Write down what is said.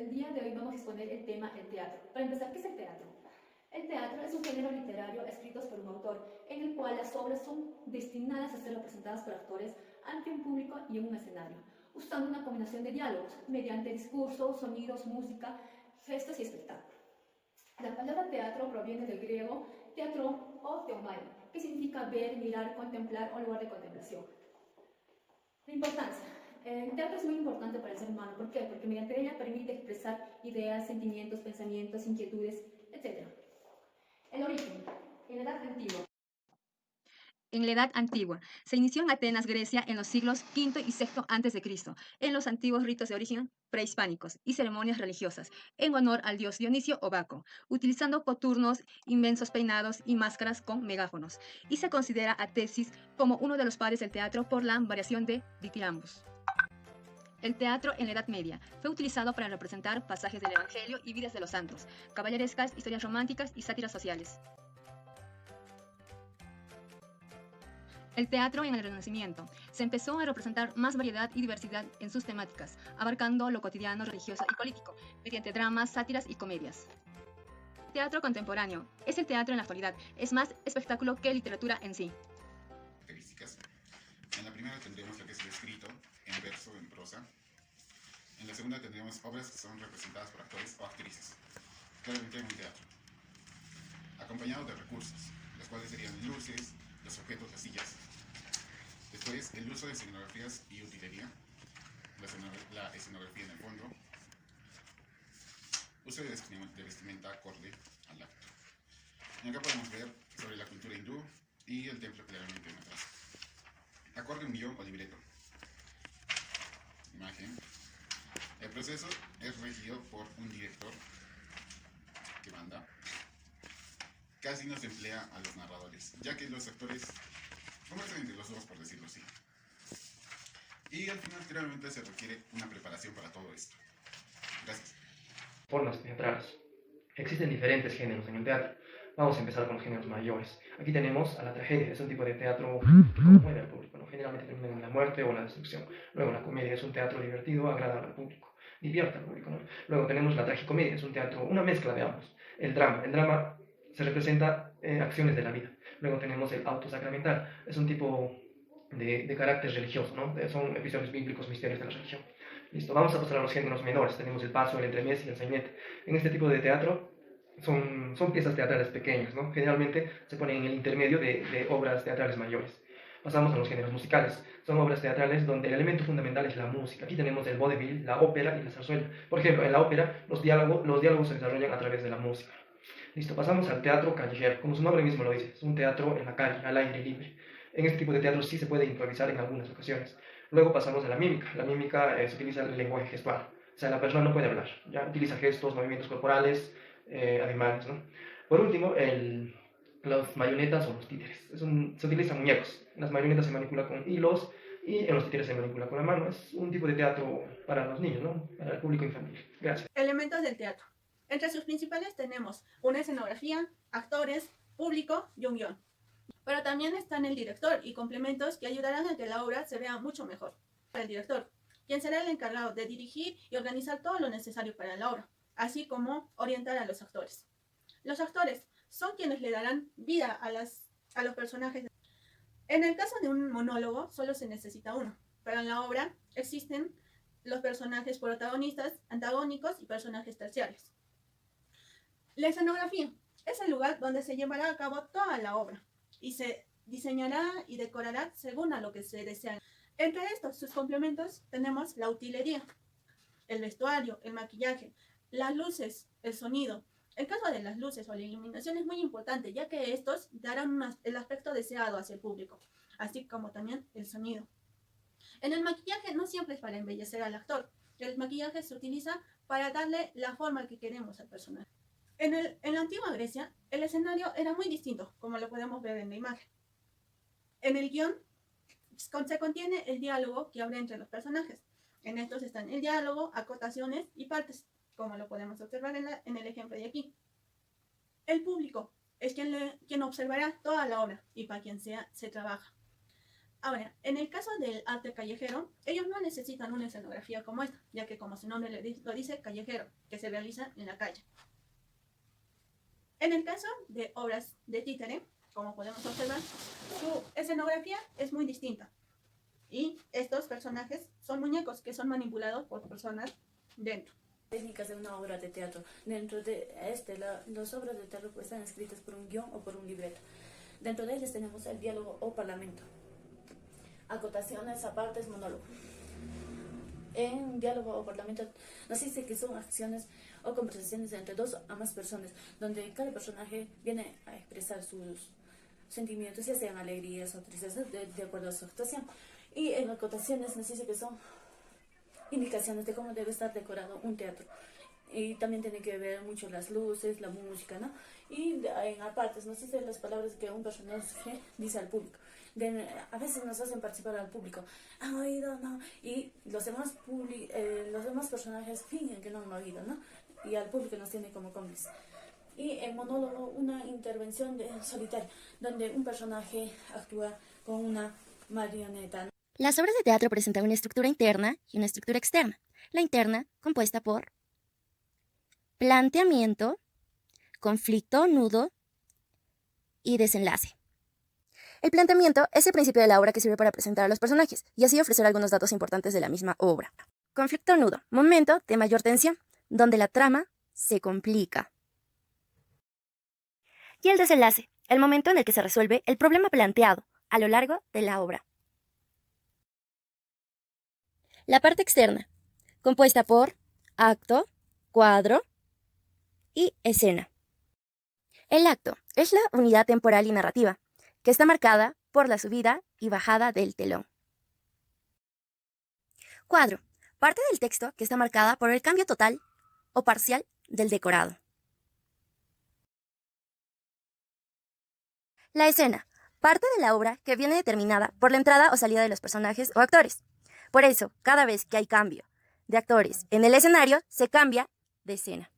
El día de hoy vamos a exponer el tema el teatro. Para empezar, ¿qué es el teatro? El teatro es un género literario escrito por un autor, en el cual las obras son destinadas a ser representadas por actores ante un público y en un escenario, usando una combinación de diálogos, mediante discursos, sonidos, música, gestos y espectáculo. La palabra teatro proviene del griego teatro o theomai, que significa ver, mirar, contemplar o lugar de contemplación. La importancia. El teatro es muy importante para el ser humano. ¿Por qué? Porque mediante ella permite expresar ideas, sentimientos, pensamientos, inquietudes, etc. El origen. En la Edad Antigua. En la Edad Antigua, se inició en Atenas, Grecia, en los siglos V y VI a.C., en los antiguos ritos de origen prehispánicos y ceremonias religiosas, en honor al dios Dionisio o Baco, utilizando coturnos, inmensos peinados y máscaras con megáfonos, y se considera a Tesis como uno de los padres del teatro por la variación de Dithyramбus. El teatro en la Edad Media fue utilizado para representar pasajes del Evangelio y vidas de los santos, caballerescas, historias románticas y sátiras sociales. El teatro en el Renacimiento se empezó a representar más variedad y diversidad en sus temáticas, abarcando lo cotidiano, religioso y político, mediante dramas, sátiras y comedias. Teatro contemporáneo es el teatro en la actualidad, es más espectáculo que literatura en sí. Características. En la primera tendremos lo que es el escrito, en verso, en prosa. En la segunda tendremos obras que son representadas por actores o actrices, claramente en un teatro, acompañado de recursos, los cuales serían luces, los objetos, las sillas. Después, el uso de escenografías y utilería, la escenografía en el fondo, uso de vestimenta acorde al acto. Y acá podemos ver sobre la cultura hindú y el templo claramente en atrás. Acorde un guión o libreto. Imagen. El proceso es regido por un director que manda. Casi no se emplea a los narradores, ya que los actores conversan entre los dos, por decirlo así. Y al final, claramente, se requiere una preparación para todo esto. Gracias. Formas teatrales. Existen diferentes géneros en el teatro. Vamos a empezar con los géneros mayores. Aquí tenemos a la tragedia, es un tipo de teatro que conmueve al público, ¿no? Generalmente termina en la muerte o la destrucción. Luego la comedia es un teatro divertido, agradable al público, divierte al público, ¿no? Luego tenemos la tragicomedia, es un teatro, una mezcla de ambos. El drama se representa acciones de la vida. Luego tenemos el auto sacramental, es un tipo de carácter religioso, ¿no? Son episodios bíblicos, misterios de la religión. Listo, vamos a pasar a los géneros menores. Tenemos el paso, el entremés y el sainete. En este tipo de teatro son piezas teatrales pequeñas, ¿no? Generalmente se ponen en el intermedio de obras teatrales mayores. Pasamos a los géneros musicales. Son obras teatrales donde el elemento fundamental es la música. Aquí tenemos el vodevil, la ópera y la zarzuela. Por ejemplo, en la ópera los diálogos se desarrollan a través de la música. Listo, pasamos al teatro callejero. Como su nombre mismo lo dice, es un teatro en la calle, al aire libre. En este tipo de teatro sí se puede improvisar en algunas ocasiones. Luego pasamos a la mímica. La mímica se utiliza el lenguaje gestual. O sea, la persona no puede hablar, ya utiliza gestos, movimientos corporales, animales, ¿no? Por último, las marionetas o los títeres. Se utilizan muñecos. En las marionetas se manipula con hilos y en los títeres se manipula con la mano. Es un tipo de teatro para los niños, ¿no? Para el público infantil. Gracias. Elementos del teatro. Entre sus principales tenemos una escenografía, actores, público y un guión. Pero también están el director y complementos que ayudarán a que la obra se vea mucho mejor. El director, quien será el encargado de dirigir y organizar todo lo necesario para la obra, así como orientar a los actores. Los actores son quienes le darán vida a los personajes. En el caso de un monólogo, solo se necesita uno, pero en la obra existen los personajes protagonistas, antagónicos y personajes terciarios. La escenografía es el lugar donde se llevará a cabo toda la obra y se diseñará y decorará según a lo que se desea. Entre estos, sus complementos, tenemos la utilería, el vestuario, el maquillaje, las luces, el sonido. El caso de las luces o la iluminación es muy importante, ya que estos darán el aspecto deseado hacia el público, así como también el sonido. En el maquillaje no siempre es para embellecer al actor. El maquillaje se utiliza para darle la forma que queremos al personaje. En la antigua Grecia, el escenario era muy distinto, como lo podemos ver en la imagen. En el guión se contiene el diálogo que habrá entre los personajes. En estos están el diálogo, acotaciones y partes, como lo podemos observar en el ejemplo de aquí. El público es quien observará toda la obra y para quien se trabaja. Ahora, en el caso del arte callejero, ellos no necesitan una escenografía como esta, ya que como su nombre lo dice, callejero, que se realiza en la calle. En el caso de obras de títere, como podemos observar, su escenografía es muy distinta. Y estos personajes son muñecos que son manipulados por personas dentro. Técnicas de una obra de teatro. Dentro de las obras de teatro están escritas por un guión o por un libreto. Dentro de ellas tenemos el diálogo o parlamento. Acotaciones, apartes, monólogo. En diálogo o parlamento nos dice que son acciones o conversaciones entre dos a más personas, donde cada personaje viene a expresar sus sentimientos, ya sean alegrías o tristezas, de acuerdo a su actuación. Y en acotaciones nos dice que son indicaciones de cómo debe estar decorado un teatro. Y también tiene que ver mucho las luces, la música, ¿no? Y en apartes nos dice las palabras que un personaje dice al público. A veces nos hacen participar al público. ¿Han oído? No. Y los demás personajes fingen que no han oído, ¿no? Y al público nos tiene como cómplice. Y en monólogo, una intervención solitaria, donde un personaje actúa con una marioneta. Las obras de teatro presentan una estructura interna y una estructura externa. La interna, compuesta por planteamiento, conflicto, nudo y desenlace. El planteamiento es el principio de la obra que sirve para presentar a los personajes y así ofrecer algunos datos importantes de la misma obra. Conflicto, nudo, momento de mayor tensión, donde la trama se complica. Y el desenlace, el momento en el que se resuelve el problema planteado a lo largo de la obra. La parte externa, compuesta por acto, cuadro y escena. El acto es la unidad temporal y narrativa, que está marcada por la subida y bajada del telón. Cuadro, parte del texto que está marcada por el cambio total o parcial del decorado. La escena, parte de la obra que viene determinada por la entrada o salida de los personajes o actores. Por eso, cada vez que hay cambio de actores en el escenario, se cambia de escena.